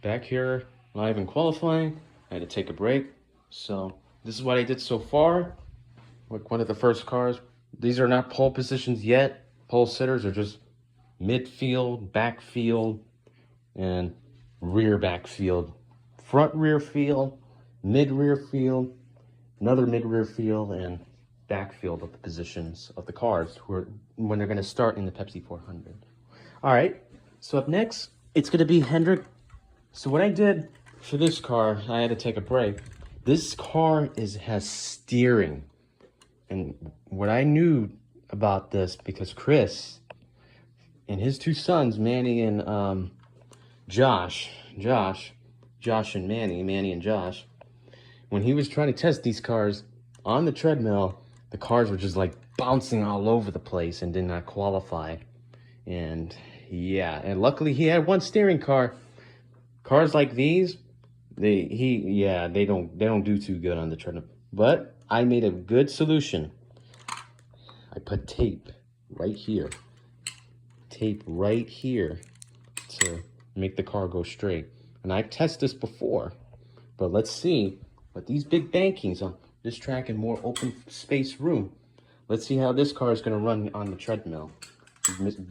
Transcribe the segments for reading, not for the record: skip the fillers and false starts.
back here live in qualifying. I had to take a break. So this is what I did so far. Like one of the first cars. These are not pole positions yet. Pole sitters are just midfield, backfield, and rear backfield. Front rear field, mid rear field, another mid rear field, and backfield of the positions of the cars when they're going to start in the Pepsi 400. All right, so up next, it's going to be Hendrick. So what I did for this car, I had to take a break. This car has steering. And what I knew about this, because Chris and his two sons, Manny and Josh and Manny and Josh, when he was trying to test these cars on the treadmill, the cars were just like bouncing all over the place and did not qualify. And yeah, and luckily he had one steering car. Cars like these, they don't do too good on the treadmill. But I made a good solution. I put tape right here to make the car go straight. And I've tested this before, but let's see. But these big bankings on this track and more open space room, let's see how this car is going to run on the treadmill.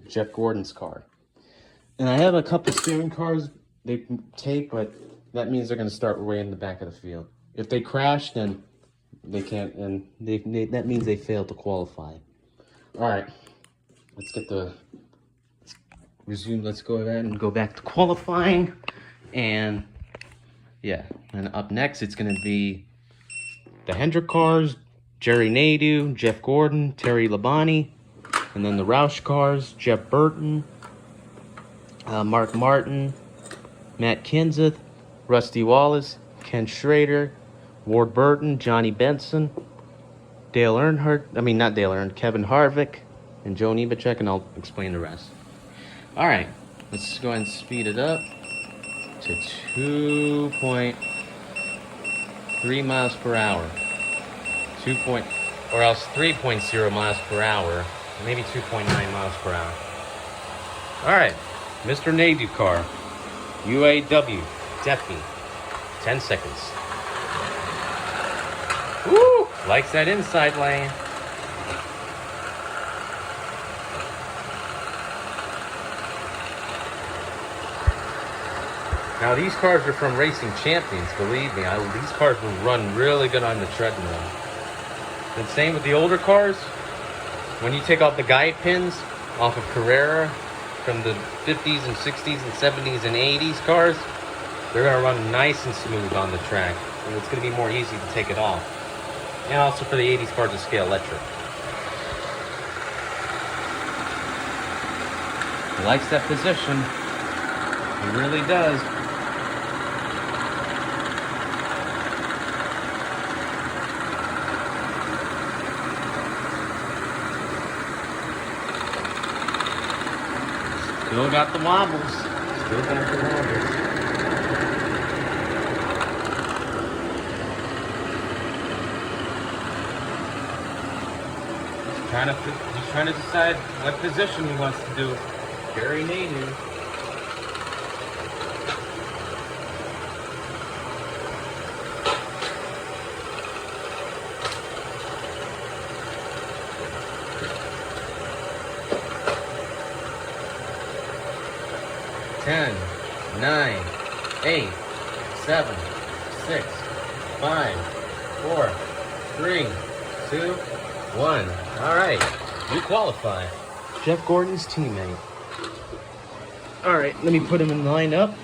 Jeff Gordon's car. And I have a couple steering cars they can take, but that means they're going to start way in the back of the field. If they crash, then they can't, and that means they failed to qualify. All right, let's resume. Let's go ahead and go back to qualifying. And yeah, and up next, it's going to be the Hendrick cars, Jerry Nadeau, Jeff Gordon, Terry Labonte, and then the Roush cars, Jeff Burton, Mark Martin, Matt Kenseth, Rusty Wallace, Ken Schrader, Ward Burton, Johnny Benson, Kevin Harvick, and Joe Nemechek, and I'll explain the rest. All right, let's go ahead and speed it up to 2.3 miles per hour. 3.0 miles per hour, maybe 2.9 miles per hour. All right, Mr. Nadeau car, UAW, Defi, 10 seconds. Woo! Likes that inside lane. Now these cars are from Racing Champions, believe me. These cars will run really good on the treadmill. And same with the older cars. When you take off the guide pins off of Carrera from the 50s and 60s and 70s and 80s cars, they're going to run nice and smooth on the track. And it's going to be more easy to take it off. And also for the 80s cars to scale electric. He likes that position. He really does. Still got the wobbles. He's trying to decide what position he wants to do. Jerry Nadeau. Ten, 9, 8, 7, 6, 5, 4, 3, 2, 1. All right, you qualify. Jeff Gordon's teammate. All right, let me put him in line up.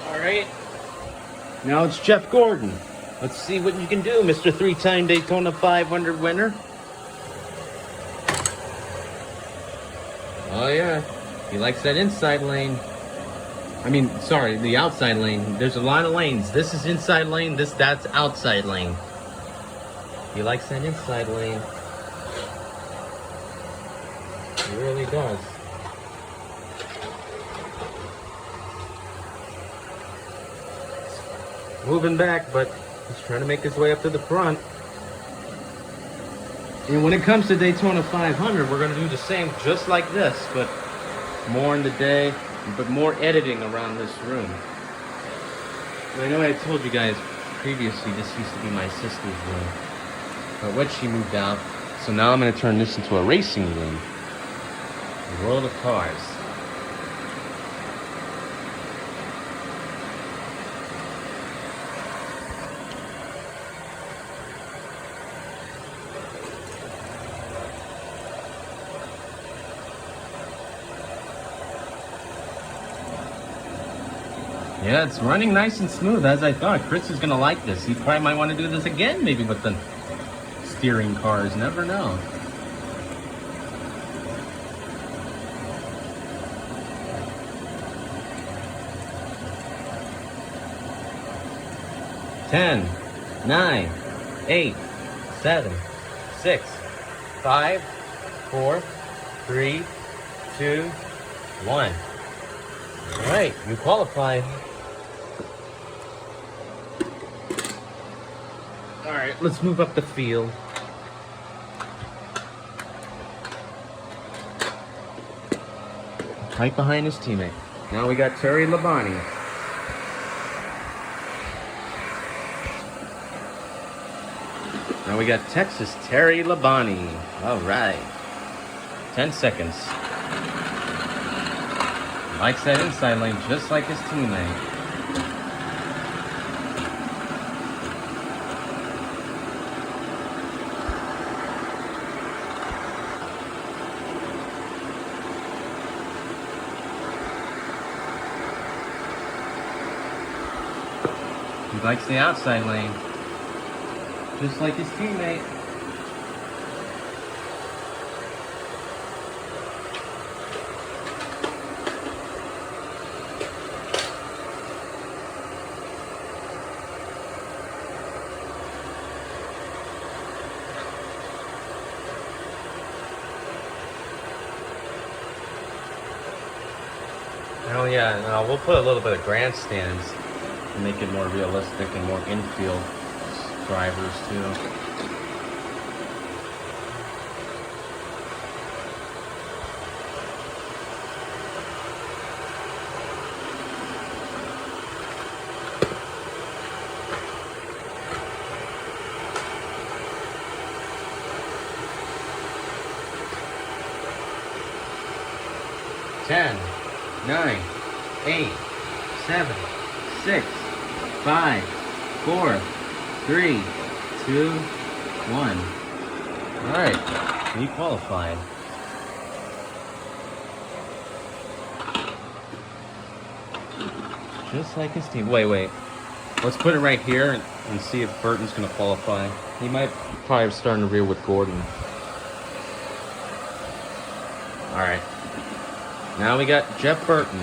All right, now it's Jeff Gordon. Let's see what you can do, Mr. 3-time Daytona 500 winner. Oh yeah, he likes that inside lane. The outside lane. There's a lot of lanes. This is inside lane, that's outside lane. He likes that inside lane. He really does. Moving back, but he's trying to make his way up to the front. And when it comes to Daytona 500, we're going to do the same, just like this, but more in the day, but more editing around this room. And I know I told you guys previously this used to be my sister's room, but when she moved out, so now I'm going to turn this into a racing room. A world of cars. Yeah, it's running nice and smooth as I thought. Chris is gonna like this. He probably might want to do this again, maybe with the steering cars. Never know. Ten, 9, 8, 7, 6, 5, 4, 3, 2, 1. All right, you qualified. All right, let's move up the field. Right behind his teammate. Now we got Terry Labonte. Now we got Texas Terry Labonte. All right. 10 seconds. Likes that inside lane just like his teammate. He likes the outside lane, just like his teammate. Oh yeah, no, we'll put a little bit of grandstands to make it more realistic and more infield drivers too. Ten, 9, 8, 7, 6, 5, 4, 3, 2, 1. All right, he qualified. Just like his team. Wait. Let's put it right here and see if Burton's gonna qualify. He might probably start in the rear with Gordon. All right. Now we got Jeff Burton.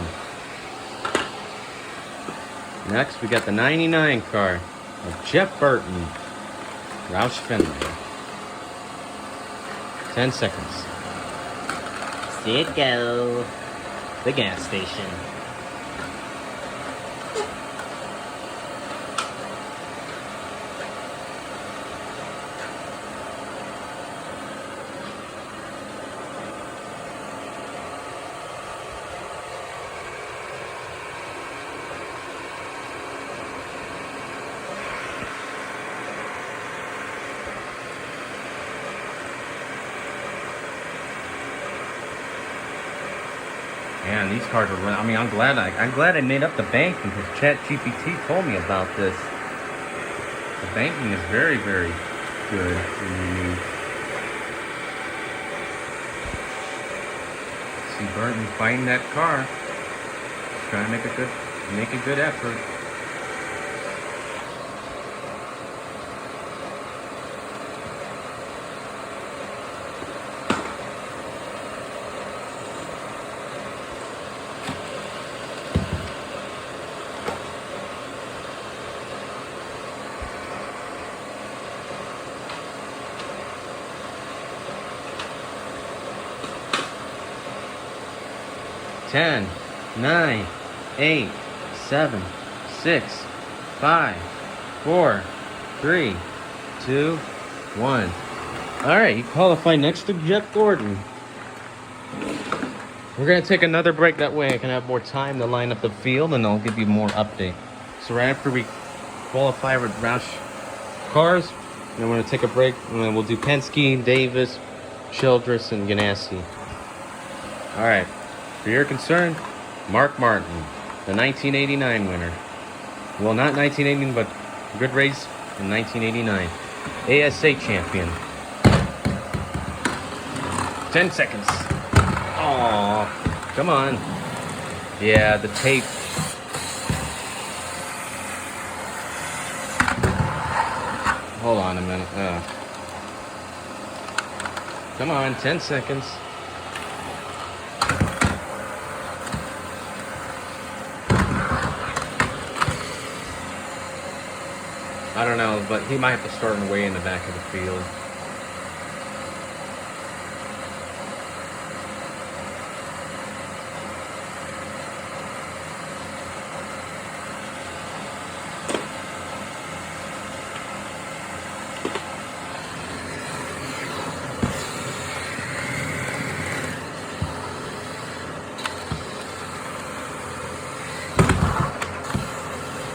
Next, we got the 99 car of Jeff Burton. Roush Fenway. 10 seconds. See it go. The gas station. Man, these cars are running. I mean, I'm glad I made up the banking because ChatGPT told me about this. The banking is very, very good and unique. See Burton fighting that car. He's trying to make a good effort. Ten, 9, 8, 7, 6, 5, 4, 3, 2, 1. All right, you qualify next to Jeff Gordon. We're gonna take another break, that way I can have more time to line up the field and I'll give you more update. So right after we qualify with Roush cars, then we're gonna take a break and then we'll do Penske, Davis, Childress, and Ganassi. Alright, for your concern, Mark Martin, the 1989 winner. Well, not 1980, but good race in 1989. ASA champion. 10 seconds. Oh, come on. Yeah, the tape. Hold on a minute. Come on, 10 seconds. I don't know, but he might have to start way in the back of the field.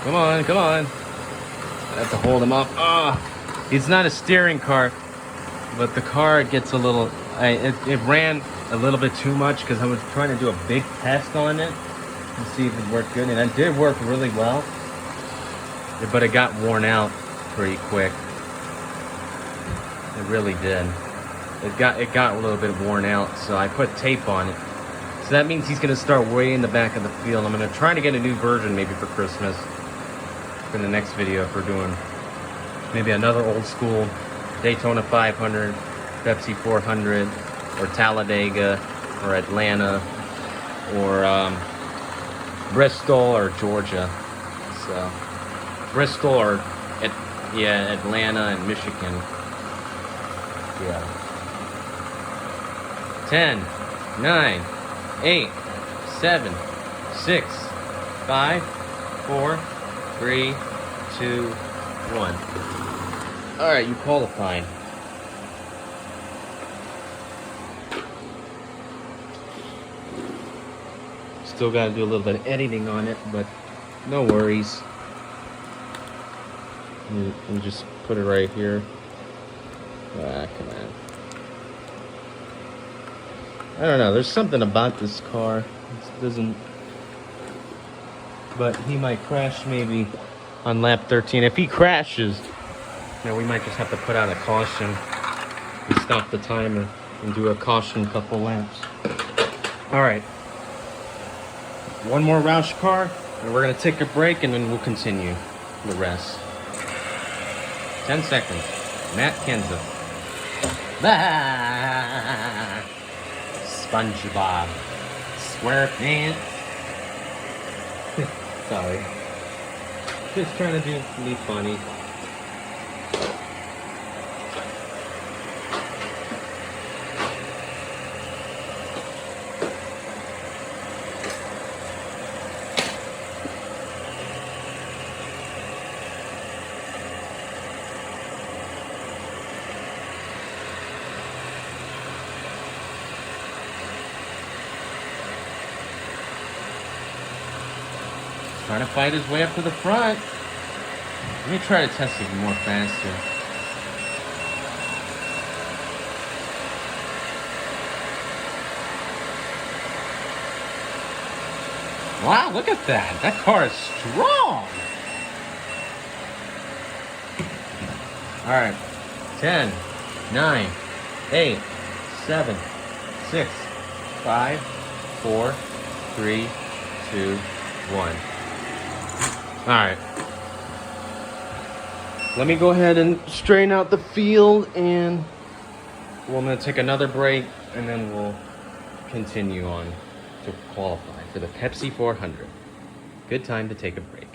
Come on, come on. I have to hold him up. It's not a steering car, but the car gets a little, it ran a little bit too much because I was trying to do a big test on it to see if it worked good, and it did work really well, but it got worn out pretty quick. It really did. It got a little bit worn out, so I put tape on it. So that means he's gonna start way in the back of the field. I'm gonna try to get a new version maybe for Christmas. In the next video, if we're doing maybe another old school Daytona 500, Pepsi 400, or Talladega, or Atlanta, or Bristol, or Georgia. So Bristol, or Atlanta and Michigan. Yeah. 10, 9, 8, 7, 6, 5, 4, 3, 2, 1. All right, you qualified. Still got to do a little bit of editing on it, but no worries. We'll just put it right here. Come on. I don't know. There's something about this car. It doesn't. But he might crash maybe on lap 13. If he crashes, we might just have to put out a caution and stop the timer and do a caution couple laps. All right. One more Roush car, and we're going to take a break, and then we'll continue the rest. 10 seconds. Matt Kenseth. SpongeBob. SquarePants. Sorry. Just trying to be funny. Trying to fight his way up to the front. Let me try to test it more faster. Wow, look at that. That car is strong. All right. 10, 9, 8, 7, 6, 5, 4, 3, 2, 1. All right. Let me go ahead and straighten out the field, and I'm going to take another break, and then we'll continue on to qualify for the Pepsi 400. Good time to take a break.